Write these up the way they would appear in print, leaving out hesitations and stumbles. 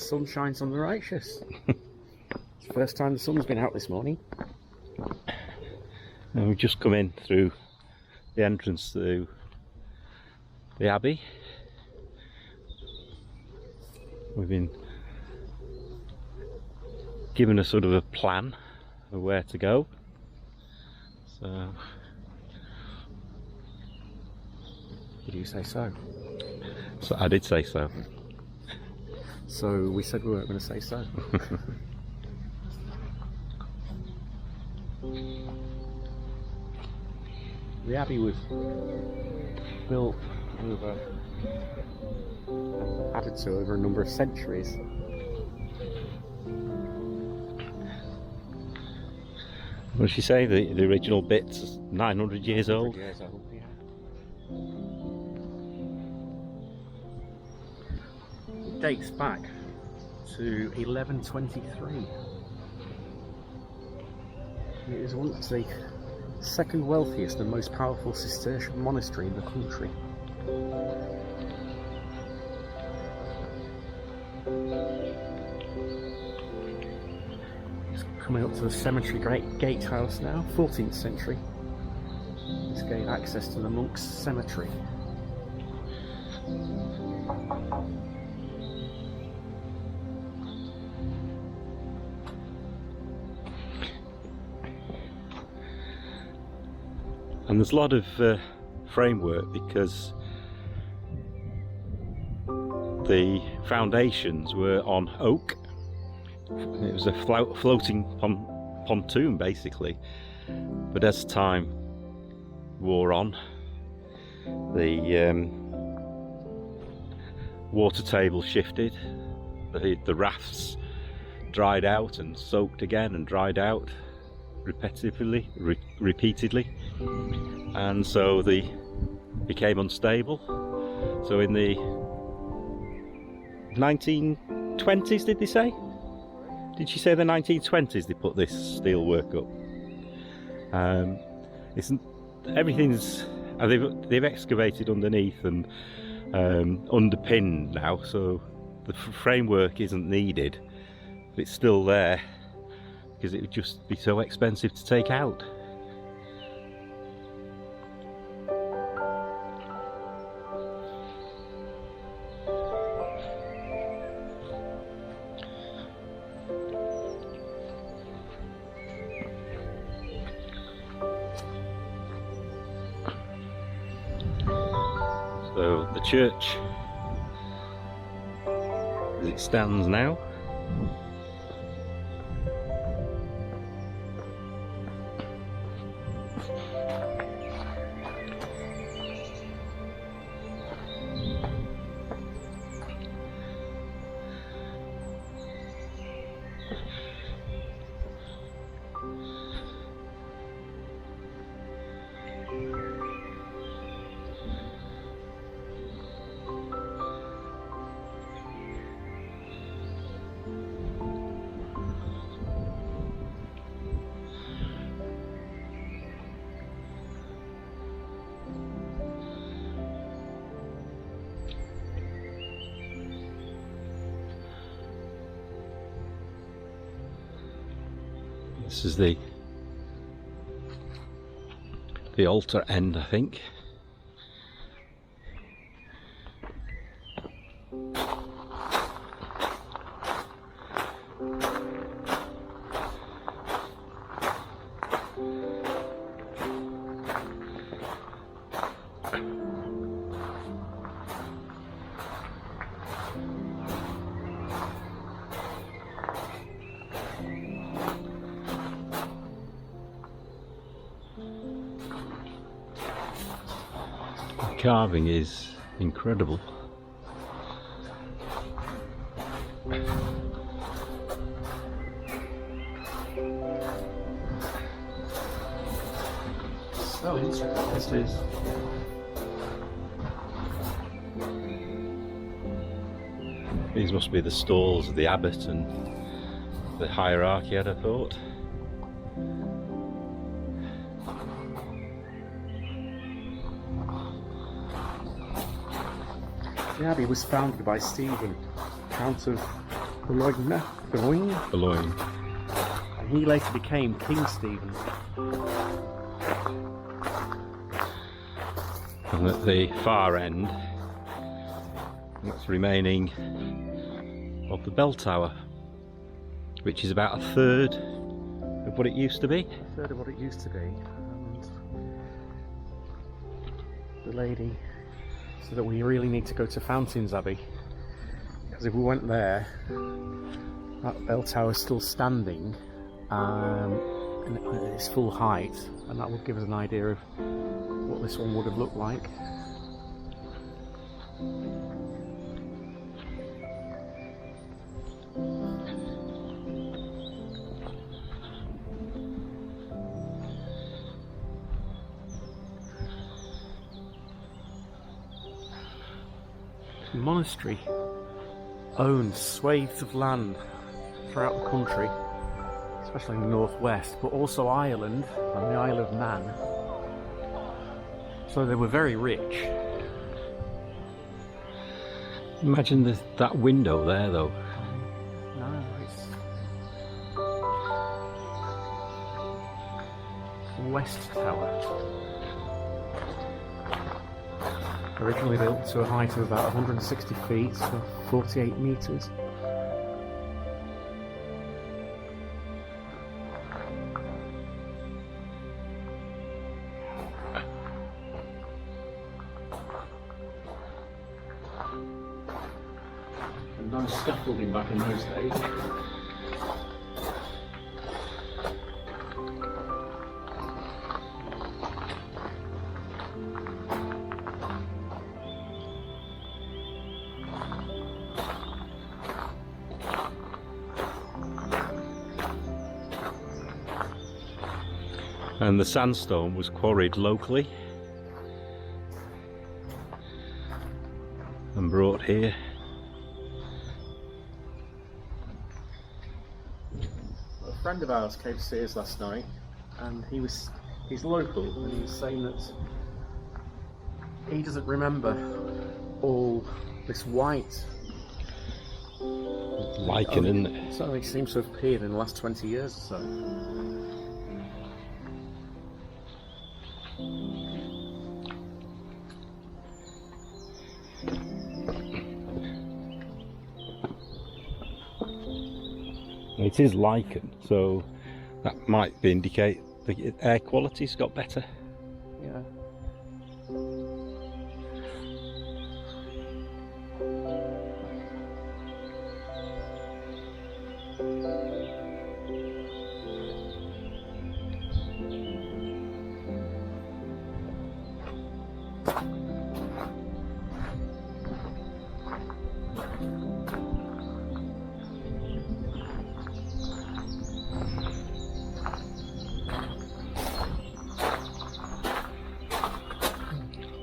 sun shines on the righteous. It's the first time the sun's been out this morning. And we've just come in through the entrance to the Abbey. We've been given a sort of a plan of where to go. So, Did you say so? so I did say so. So we said we weren't going to say so. The Abbey was built added to over a number of centuries. What did she say? The original bit's 900 years old? 100 years old, yeah. It dates back to 1123. It is once the second wealthiest and most powerful Cistercian monastery in the country. It's coming up to the cemetery gatehouse now, 14th century. It's gained access to the monks' cemetery. And there's a lot of framework because the foundations were on oak. It was a floating pontoon basically, but as time wore on, the water table shifted, the rafts dried out and soaked again and dried out repeatedly, and so they became unstable. So in the 1920s, did they say? Did she say the 1920s they put this steel work up? Everything's they've excavated underneath and underpinned now, so the framework isn't needed. But it's still there because it would just be so expensive to take out. So the church as it stands now, this is the altar end, I think. The carving is incredible. So intricate, this is. These must be the stalls of the abbot and the hierarchy, I'd have thought. The abbey was founded by Stephen, Count of Boulogne. And he later became King Stephen. And at the far end, what's remaining of the bell tower, which is about a third of what it used to be. A third of what it used to be. And the lady said that we really need to go to Furness Abbey, because if we went there, that bell tower is still standing and at its full height, and that would give us an idea of what this one would have looked like. The monastery owns swathes of land throughout the country, especially in the northwest, but also Ireland and the Isle of Man. So they were very rich. Imagine that window there, though. No, it's the West Tower. Originally built to a height of about 160 feet, so 48 metres. And no scaffolding back in those days. And the sandstone was quarried locally and brought here. A friend of ours came to see us last night, and he's local, and he was saying that he doesn't remember all this white Lichen, isn't it? It certainly seems to have appeared in the last 20 years or so. It is lichen, so that might indicate the air quality's got better. Yeah.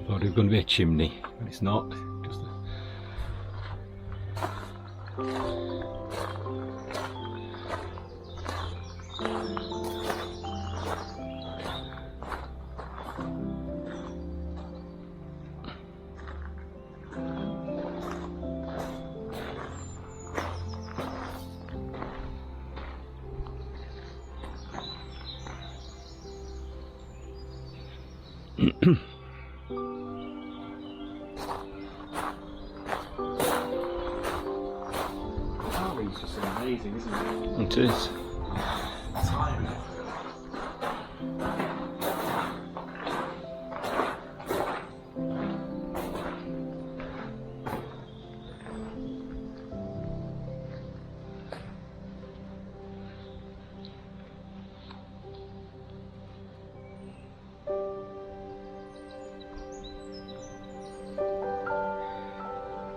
Thought it was going to be a chimney, but it's not. Just It's just amazing, isn't it? it is. Time.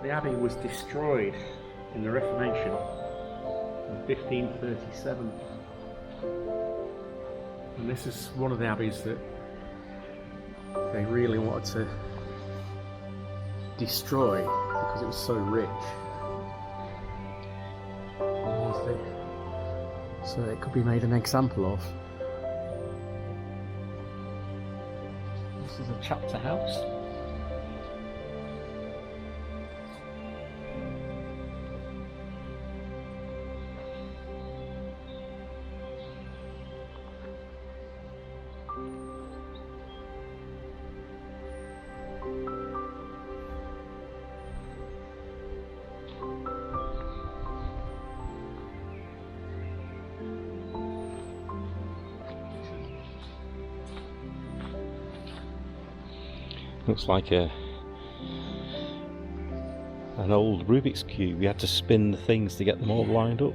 The abbey was destroyed in the Reformation in 1537, and this is one of the abbeys that they really wanted to destroy because it was so rich, so it could be made an example of. This is a chapter house. Looks like an old Rubik's Cube. You had to spin the things to get them all lined up.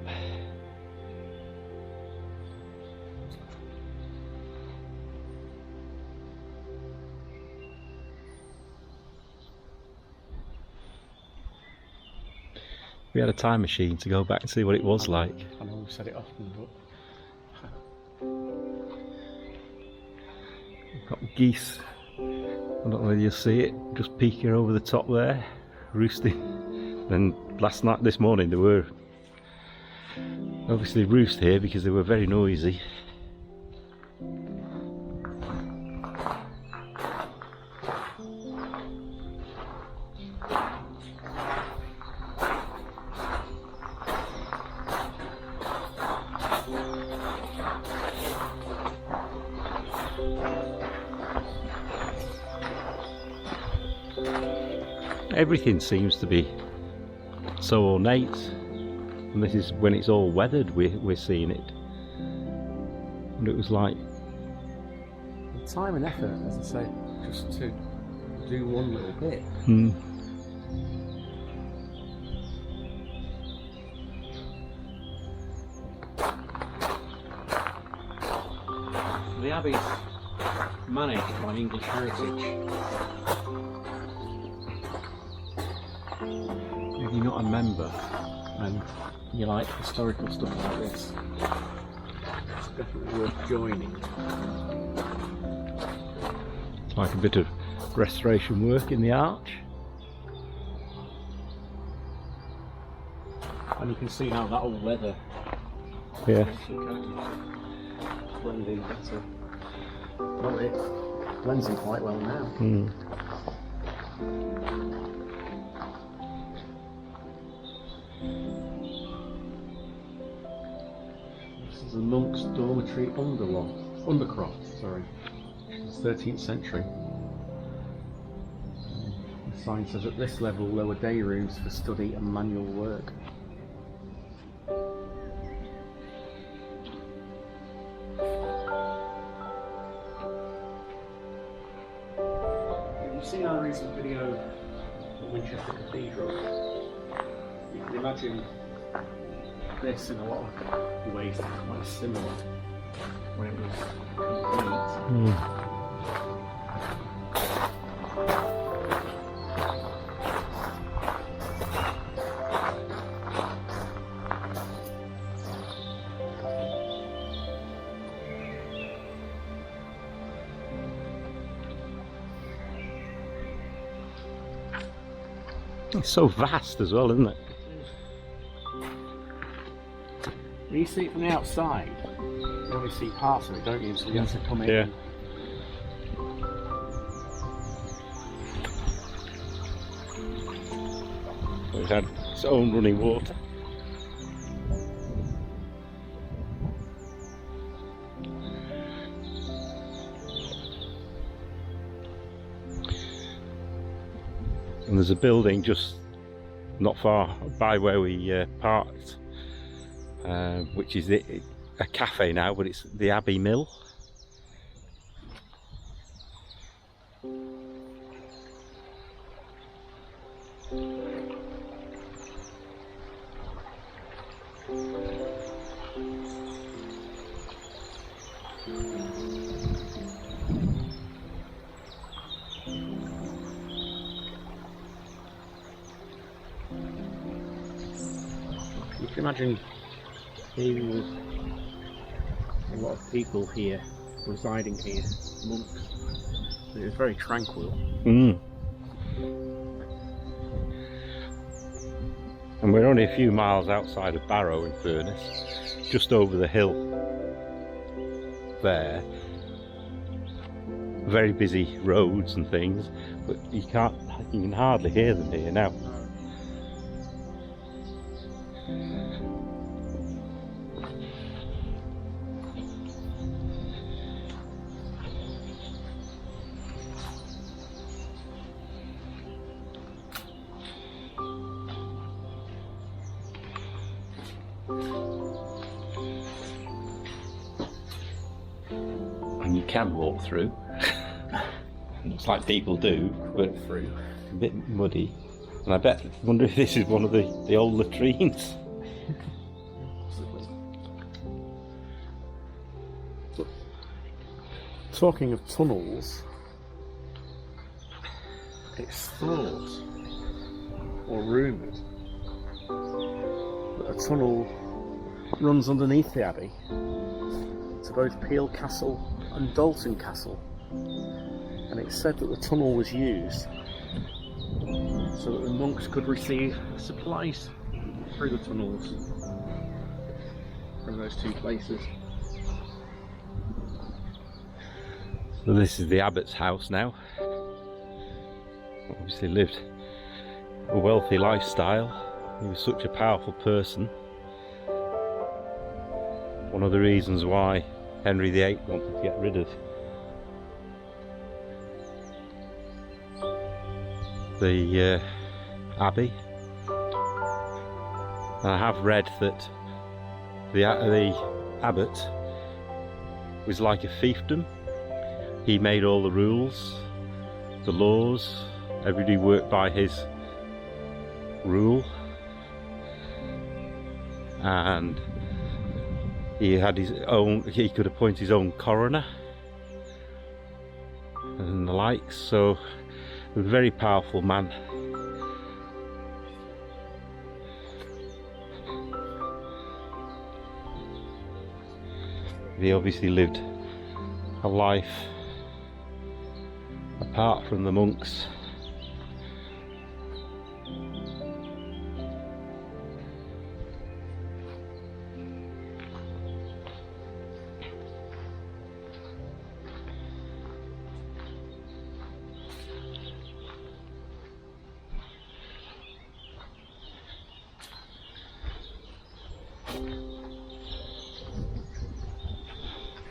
We had a time machine to go back and see what it was like. I know we've said it often, but We've got geese. I don't know whether you'll see it, just peeking over the top there, roosting. And this morning they were obviously roost here because they were very noisy. Everything seems to be so ornate, and this is when it's all weathered we're seeing it. And it was like the time and effort, as I say, just to do one little bit. The Abbey's managed by English Heritage. If you're not a member and you like historical stuff like this, it's definitely worth joining. It's like a bit of restoration work in the arch. And you can see now that old leather. Yeah. Blend in better. Well, it blends in quite well now. This is a monk's dormitory undercroft, sorry. It's 13th century. The sign says at this level there were day rooms for study and manual work. You've seen our recent video at Winchester Cathedral. You can imagine this in a lot of ways quite similar when it was complete. It's so vast as well, isn't it? When you see it from the outside, you only see parts of it, don't you? So you have to come in. Yeah. It had its own running water. And there's a building just not far by where we parked, which is a cafe now, but it's the Abbey Mill. You can imagine dealing with a lot of people here, residing here, monks. It was very tranquil. And we're only a few miles outside of Barrow-in-Furness, just over the hill there. Very busy roads and things, but you can hardly hear them here now. And you can walk through. Looks like people do, but through. a bit muddy. And I wonder if this is one of the old latrines. Talking of tunnels, it's thought or rumoured that a tunnel runs underneath the abbey to both Peel Castle and Dalton Castle, and it's said that the tunnel was used so that the monks could receive supplies through the tunnels from those two places. So this is the abbot's house now. Obviously lived a wealthy lifestyle. He was such a powerful person. One of the reasons why Henry VIII wanted to get rid of the abbey. And I have read that the abbot was like a fiefdom. He made all the rules, the laws, everybody worked by his rule, and he had his own, he could appoint his own coroner and the likes, so he was a very powerful man. He obviously lived a life apart from the monks.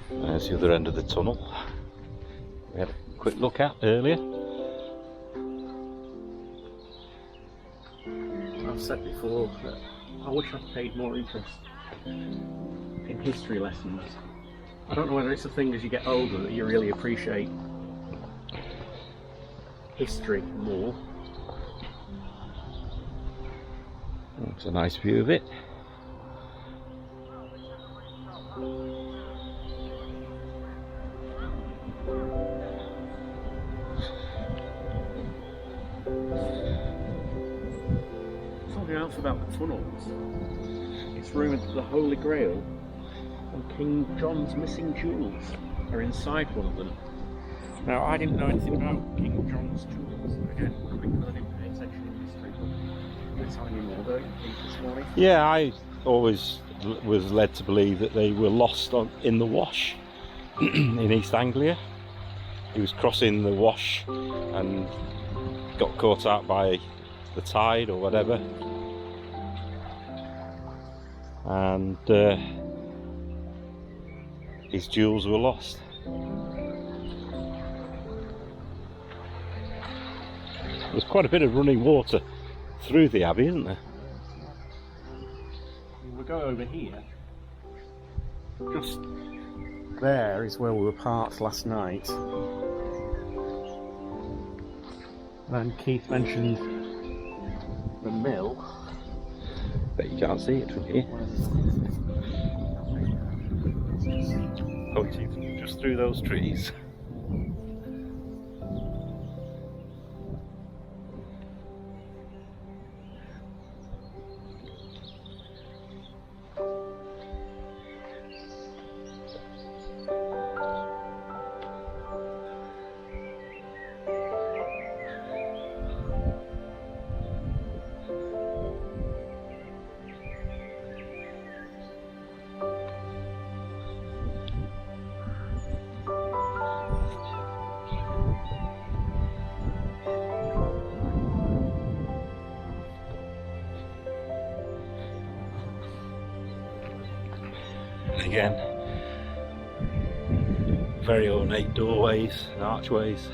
There's the other end of the tunnel we had a quick look at earlier. I've said before that I wish I'd paid more interest in history lessons. I don't know whether it's a thing as you get older that you really appreciate history more. It's a nice view of it. Something else about the tunnels. It's rumoured that the Holy Grail and King John's missing jewels are inside one of them. Now, I didn't know anything about King John's jewels. Again, probably because I didn't pay attention in history, but they're telling me more, don't you think, this morning? Yeah, I always was led to believe that they were lost in the Wash in East Anglia. He was crossing the Wash and got caught out by the tide or whatever, and his jewels were lost. There's quite a bit of running water through the abbey, isn't there? We'll go over here. Just there is where we were parked last night. And Keith mentioned the mill. Bet you can't see it from here. Oh, it's just through those trees. Again, very ornate doorways and archways.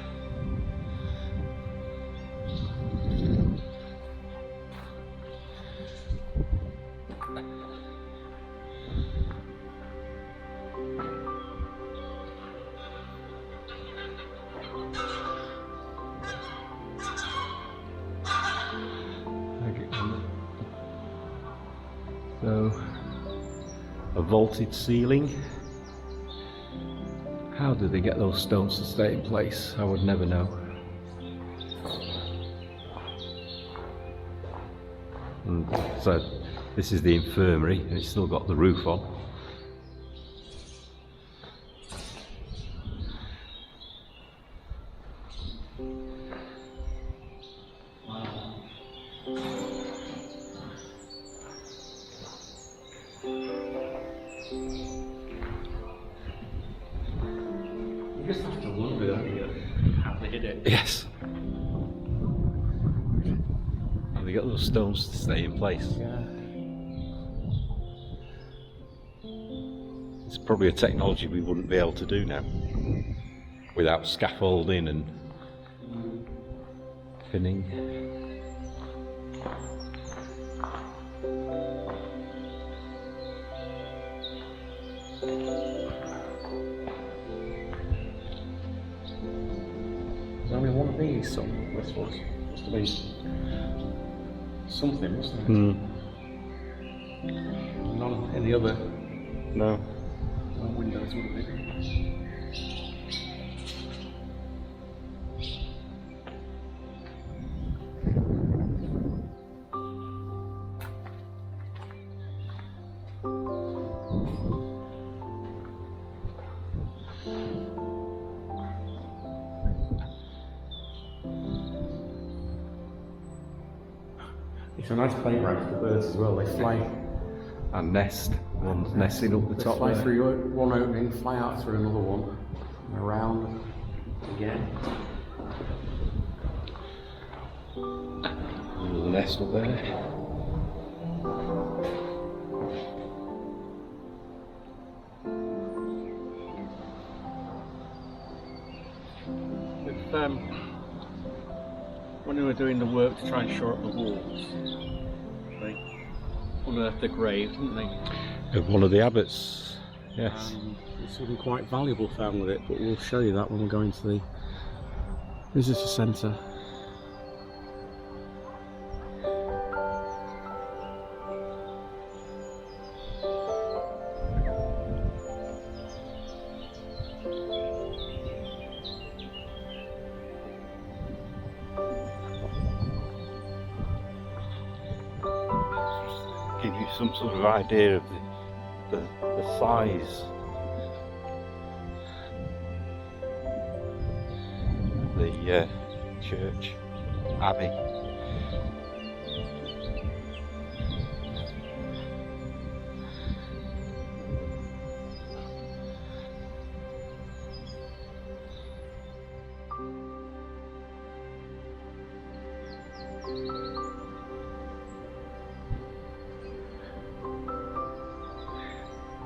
So, a vaulted ceiling. How did they get those stones to stay in place? I would never know. And so, this is the infirmary, and it's still got the roof on. You just have to wonder, don't you, how they did it. Yes. And they got those stones to stay in place. Yeah. It's probably a technology we wouldn't be able to do now without scaffolding and pinning. There's only one of these, so this was must have been something, wasn't it? None in the other No. windows would have been. It's a nice playground for the birds as well. They fly. And nest. One's nesting up the They top fly there. through one opening, fly out through another one, and around again. Another nest up there. When they were doing the work to try and shore up the walls, they unearthed a grave, didn't they? Of one of the abbots. Yes. There's something quite valuable found with it, but we'll show you that when we go into the visitor centre. Give you some sort of idea of the size of the church abbey.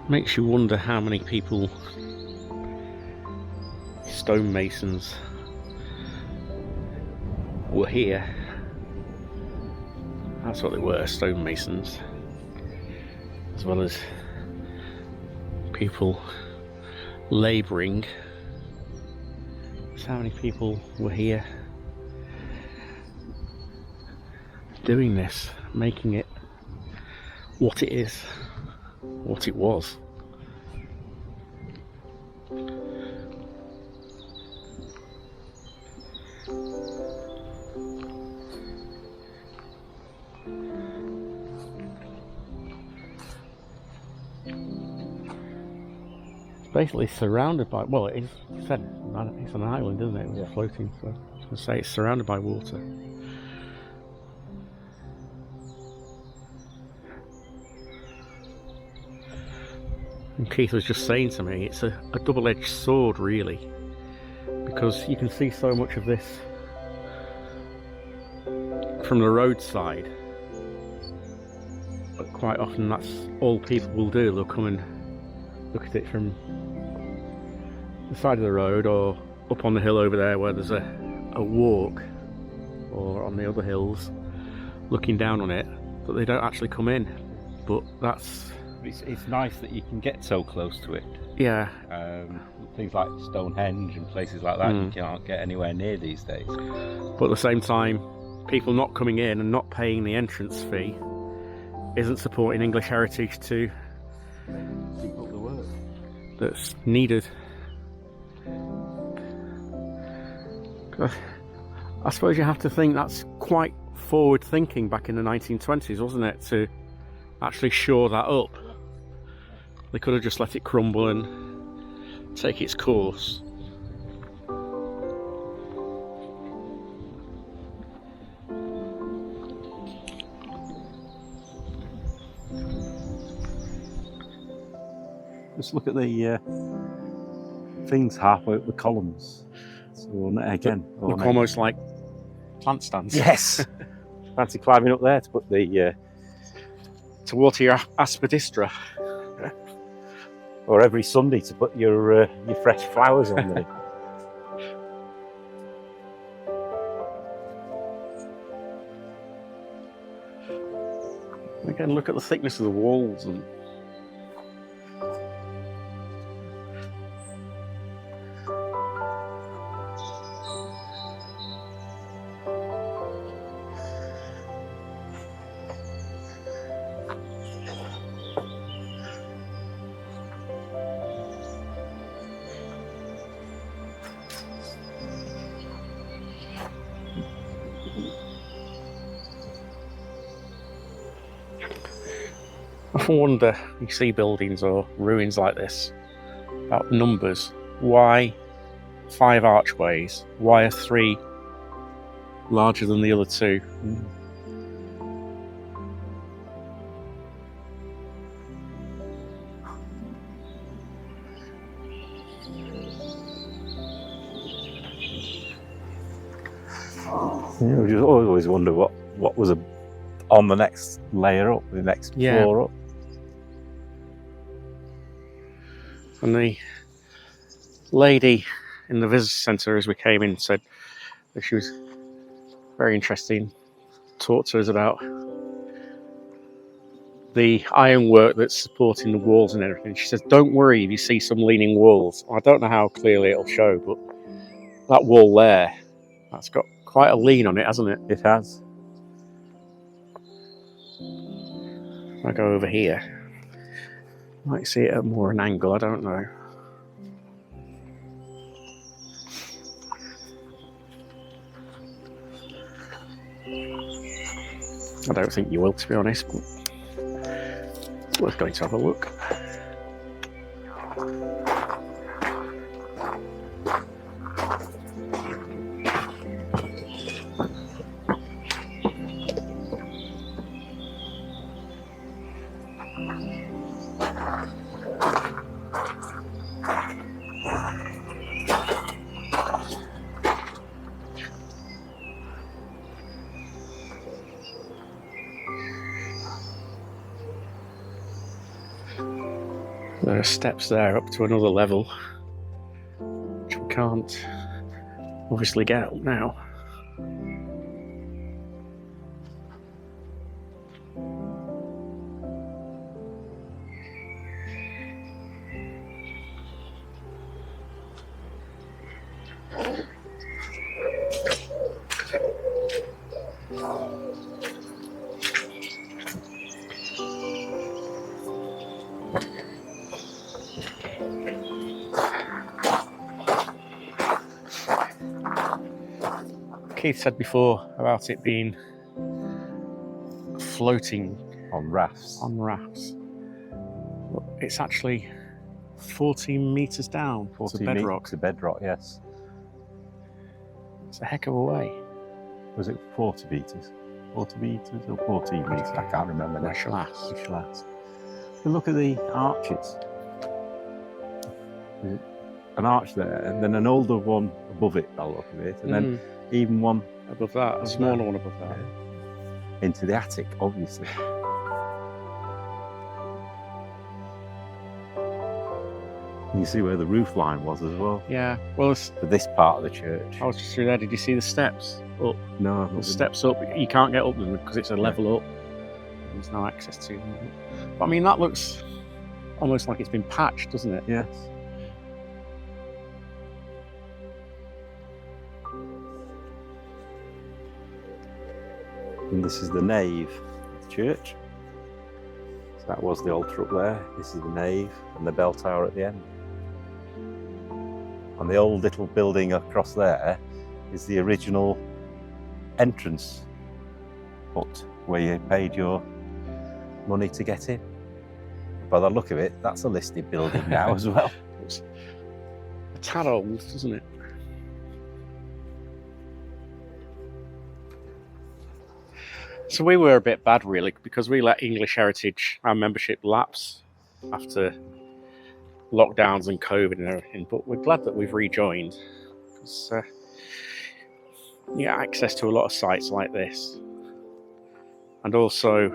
Makes you wonder how many people, stonemasons, were here. That's what they were, stonemasons, as well as people labouring. That's how many people were here doing this, making it what it is, what it was. Basically surrounded by, well, it is said it's an island, isn't it? It's floating, so I was going to say it's surrounded by water. And Keith was just saying to me, it's a double-edged sword, really, because you can see so much of this from the roadside, but quite often that's all people will do. They'll come and look at it from the side of the road, or up on the hill over there where there's a walk, or on the other hills looking down on it, but they don't actually come in. But that's... It's nice that you can get so close to it. Yeah. Things like Stonehenge and places like that, you can't get anywhere near these days. But at the same time, people not coming in and not paying the entrance fee isn't supporting English heritage to Keep up the work. that's needed. I suppose you have to think that's quite forward thinking back in the 1920s, wasn't it, to actually shore that up. They could have just let it crumble and take its course. Just look at the things halfway up the columns. So again, Look almost like plant stands. yes. Fancy climbing up there to put the To water your aspidistra. or every Sunday to put your fresh flowers on there. Again, look at the thickness of the walls and I often wonder, you see buildings or ruins like this, about numbers. Why 5 archways? Why are 3 larger than the other 2? You just always wonder what was on the next layer up, the next floor up. And the lady in the visitor centre as we came in said that she was very interesting, talked to us about the ironwork that's supporting the walls and everything. She says, don't worry if you see some leaning walls. I don't know how clearly it'll show, but that wall there, that's got quite a lean on it, hasn't it? It has. I go over here. Might see it at more an angle, I don't know. I don't think you will, to be honest, but it's worth going to have a look. There are steps there up to another level, which we can't obviously get up now. Keith said before about it being floating On rafts. on rafts. But it's actually 14 metres down 40 to bedrock. meters to bedrock, yes. It's a heck of a way. Was it 40 meters? 40 meters or 14 meters? I can't remember now. I shall ask. We shall ask. And look at the arches. There's an arch there, and then an older one above it, by the look of it, and then even one above that, a smaller one above that. into the attic, obviously. You see where the roof line was as well, Yeah, well, for this part of the church. I was just through there. Did you see the steps up? No, The steps up, you can't get up them because it's a level up. There's no access to them. But I mean, that looks almost like it's been patched, doesn't it? yes. And this is the nave of the church. So that was the altar up there. This is the nave and the bell tower at the end. And the old little building across there is the original entrance hut where you paid your money to get in. By the look of it, that's a listed building now as well. It's a tad old, doesn't it? So we were a bit bad, really, because we let English Heritage, our membership, lapse after lockdowns and COVID and everything. But we're glad that we've rejoined, because you get access to a lot of sites like this. And also,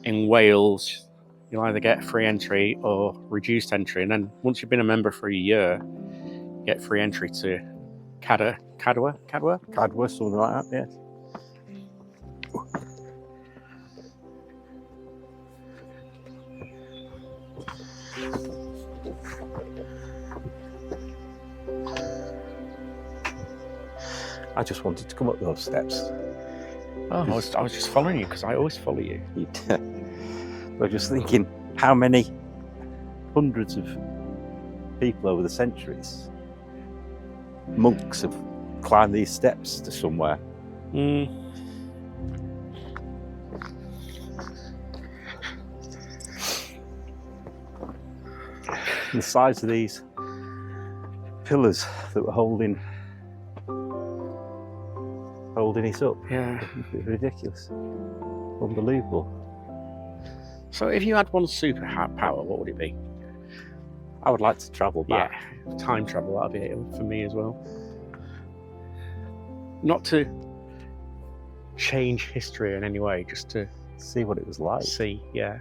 in Wales, you'll either get free entry or reduced entry. And then once you've been a member for a year, you get free entry to Cadwa, Cadwa, something like that, yes. I just wanted to come up those steps. Oh, I was just following you because I always follow you. I was just thinking how many hundreds of people over the centuries, monks, have climbed these steps to somewhere. The size of these pillars that were holding it up. Yeah. It's ridiculous. Unbelievable. So if you had one super power, what would it be? I would like to travel back. Yeah, time travel, that'd be it for me as well. Not to change history in any way, just to See what it was like. see, yeah.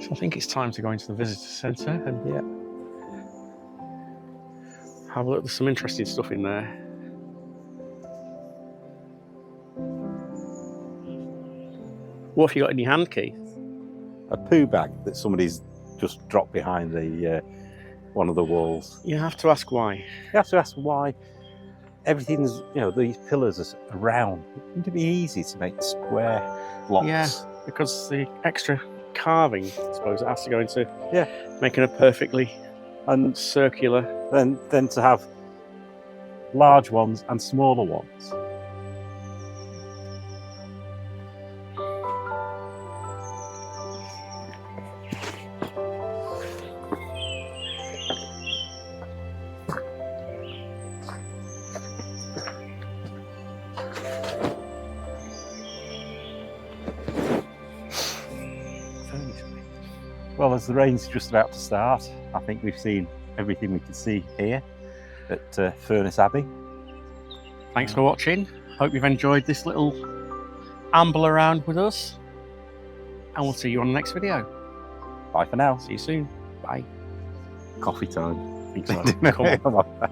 So I think it's time to go into the visitor centre and have a look. There's some interesting stuff in there. What have you got in your hand, Keith? A poo bag that somebody's just dropped behind the one of the walls. You have to ask why. You have to ask why everything's, these pillars are round. Wouldn't it be easy to make square blocks? Yeah, because the extra carving, I suppose, it has to go into making a perfectly And circular. then to have large ones and smaller ones. Well, as the rain's just about to start, I think we've seen everything we can see here at Furness Abbey. Thanks for watching. Hope you've enjoyed this little amble around with us. And we'll see you on the next video. Bye for now. See you soon. Bye. Coffee time. Think so. Come on. Come on.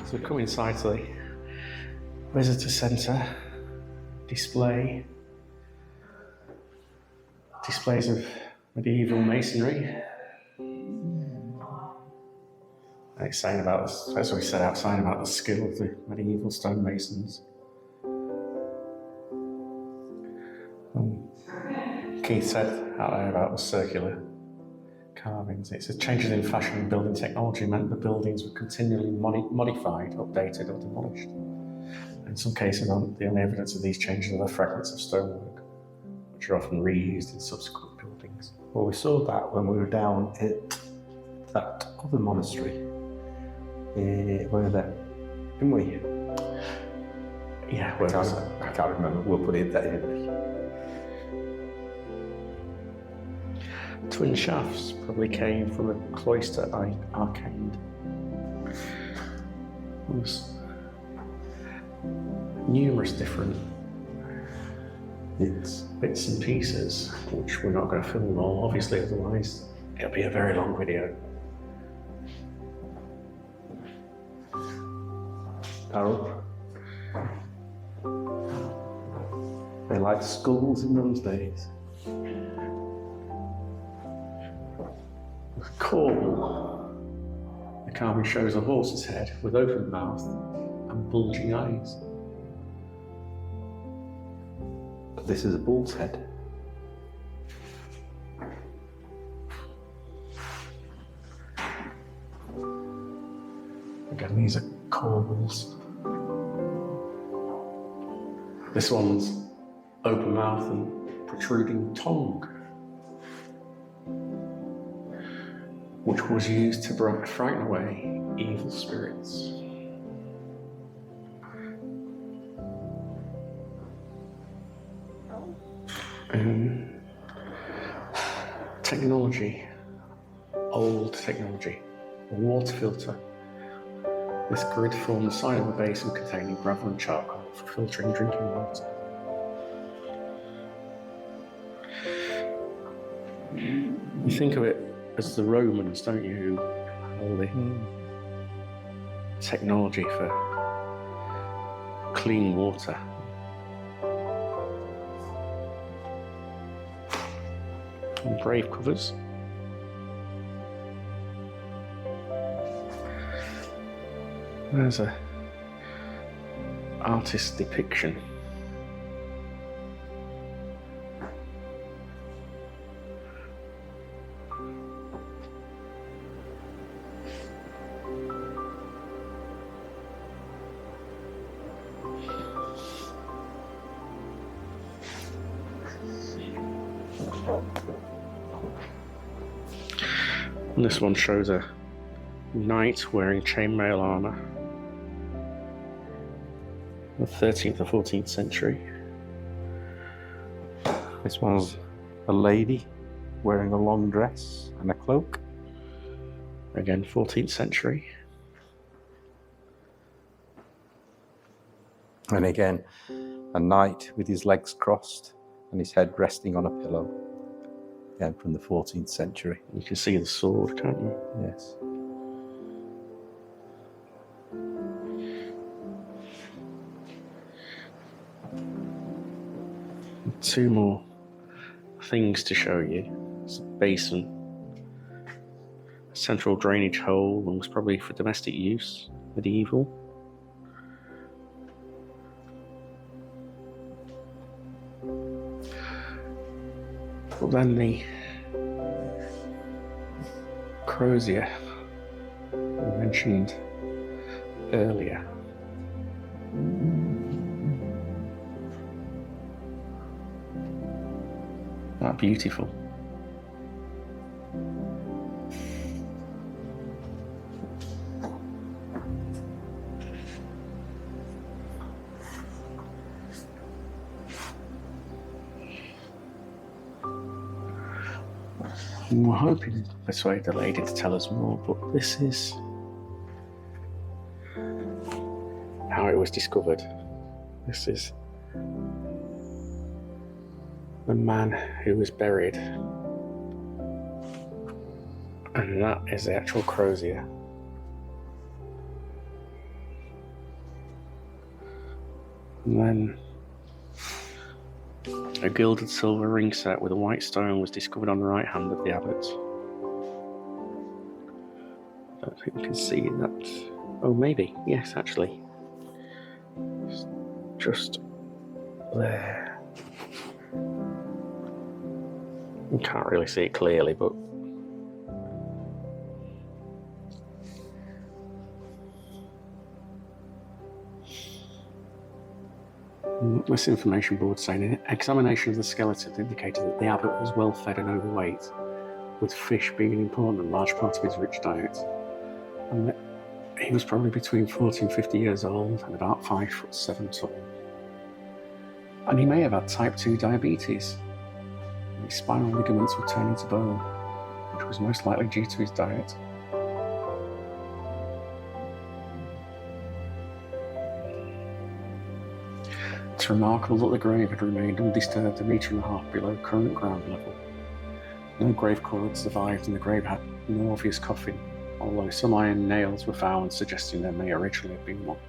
So we come inside to the visitor centre displays of medieval masonry. And it's saying about this, that's what we said outside about the skill of the medieval stonemasons. Keith said out there about the circular carvings. It's a changes in fashion and building technology meant the buildings were continually modified, updated or demolished. In some cases, the only evidence of these changes are the fragments of stonework, which are often reused in subsequent buildings. Well, we saw that when we were down at that other monastery. Where there, didn't we? Yeah, where was it? I can't remember. We'll put it there. Twin shafts probably came from a cloister arcade. There's numerous different bits and pieces, which we're not going to film all, obviously, otherwise it'll be a very long video. Barrow They liked skulls in those days. The caul. The carving shows a horse's head with open mouth and bulging eyes. But this is a bull's head. Again, these are cauls. This one's open mouth and protruding tongue, which was used to frighten away evil spirits. Technology, old technology, a water filter. This grid formed the side of a basin containing gravel and charcoal for filtering drinking water. You think of it as the Romans, don't you, who had all the technology for clean water. And grave covers. There's a artist's depiction. And this one shows a knight wearing chainmail armour. The 13th or 14th century. This one's a lady wearing a long dress and a cloak. Again, 14th century. And again, a knight with his legs crossed and his head resting on a pillow. Again, from the 14th century. You can see the sword, can't you? Yes. Two more things to show you. It's a basin, a central drainage hole, and was probably for domestic use, medieval. But then the crozier we mentioned earlier. That beautiful. And we're hoping to persuade the lady to tell us more, but this is how it was discovered. This is the man who was buried, and that is the actual crozier. And then a gilded silver ring set with a white stone was discovered on the right hand of the abbot. I don't think you can see that. Oh, maybe. Yes, actually. It's just there. You can't really see it clearly, but this information board saying an examination of the skeleton indicated that the abbot was well fed and overweight, with fish being an important and large part of his rich diet, and that he was probably between 40 and 50 years old and about 5'7" tall. And he may have had type 2 diabetes. His spinal ligaments were turning to bone, which was most likely due to his diet. It's remarkable that the grave had remained undisturbed 1.5 meters below current ground level. No grave cord survived, and the grave had no obvious coffin, although some iron nails were found suggesting there may originally have been one.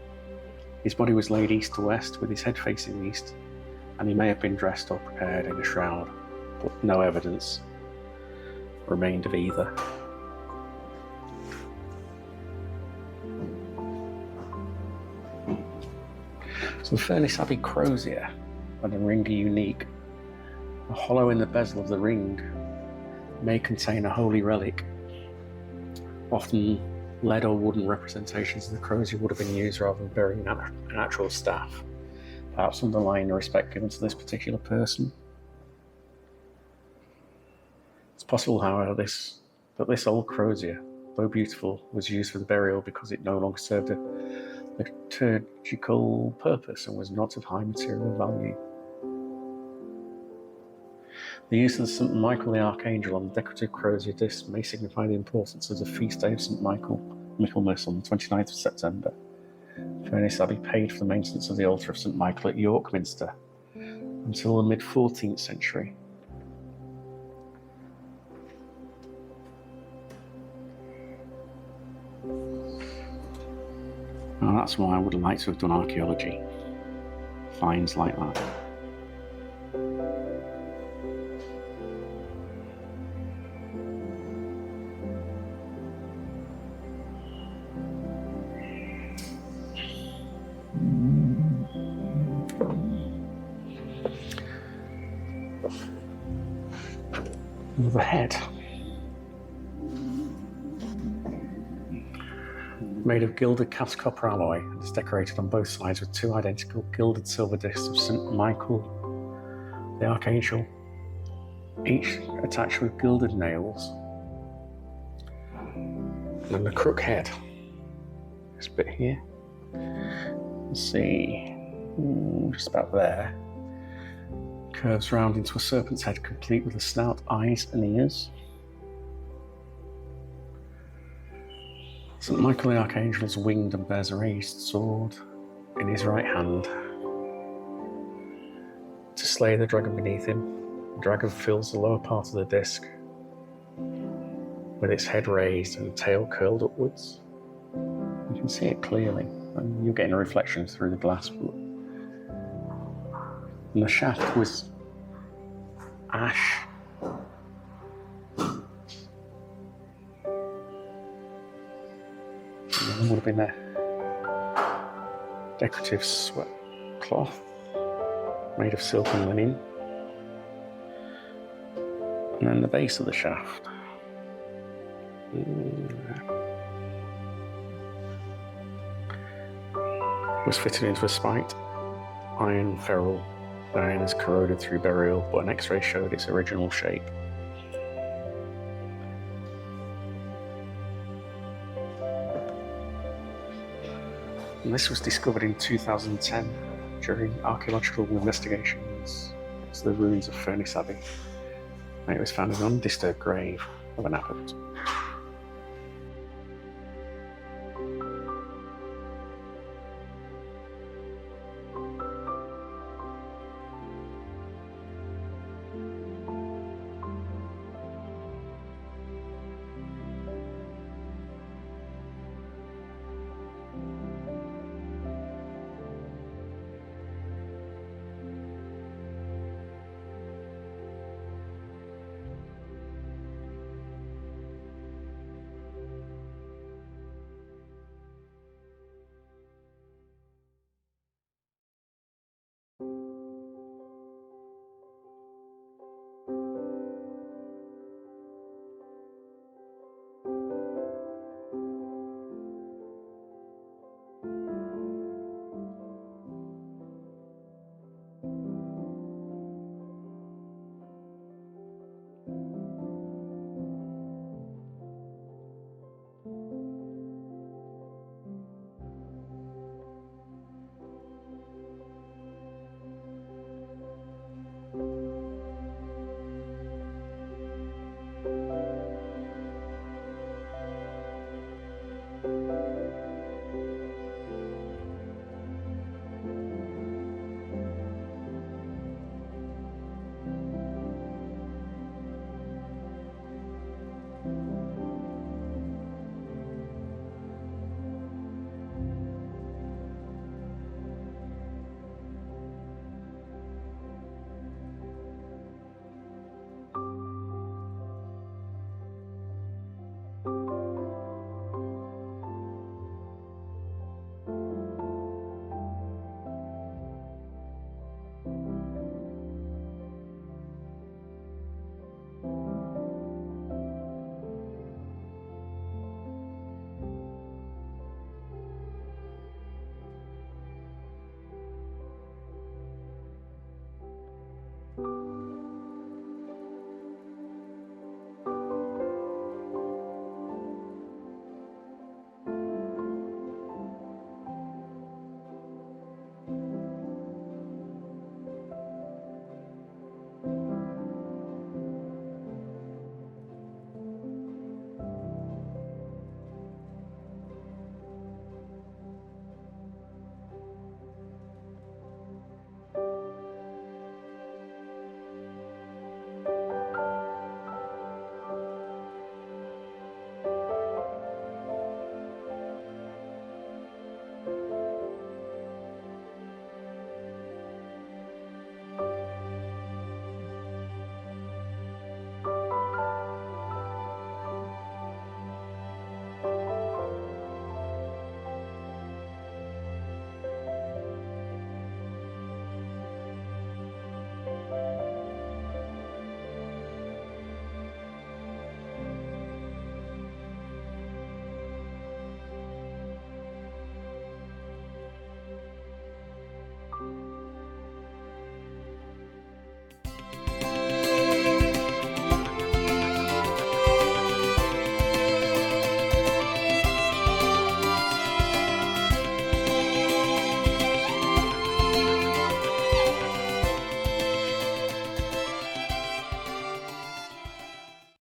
His body was laid east to west, with his head facing east, and he may have been dressed or prepared in a shroud, but no evidence remained of either. So the Furness Abbey crozier and the ring are unique. A hollow in the bezel of the ring may contain a holy relic. Often lead or wooden representations of the crozier would have been used rather than burying an actual staff, perhaps underlying the respect given to this particular person. It's possible, however, that this old crozier, though beautiful, was used for the burial because it no longer served a liturgical purpose and was not of high material value. The use of St. Michael the Archangel on the decorative crozier disc may signify the importance of the feast day of St. Michaelmas on the 29th of September. Furness Abbey paid for the maintenance of the altar of St. Michael at York Minster until the mid-14th century. Now that's why I would like to have done archaeology. Finds like that. The head, made of gilded cast copper alloy, and is decorated on both sides with two identical gilded silver discs of St. Michael the Archangel, each attached with gilded nails. And then the crook head, this bit here, let's see, just about there, curves round into a serpent's head complete with a snout, eyes and ears. St. Michael the Archangel is winged and bears a raised sword in his right hand. To slay the dragon beneath him, the dragon fills the lower part of the disc with its head raised and tail curled upwards. You can see it clearly, and you're getting a reflection through the glass. And the shaft was ash. And then would have been a decorative sweat cloth made of silk and linen. And then the base of the shaft was fitted into a spiked iron ferrule. The iron is corroded through burial, but an X-ray showed its original shape. And this was discovered in 2010 during archaeological investigations to the ruins of Furness Abbey. And it was found in an undisturbed grave of an abbot.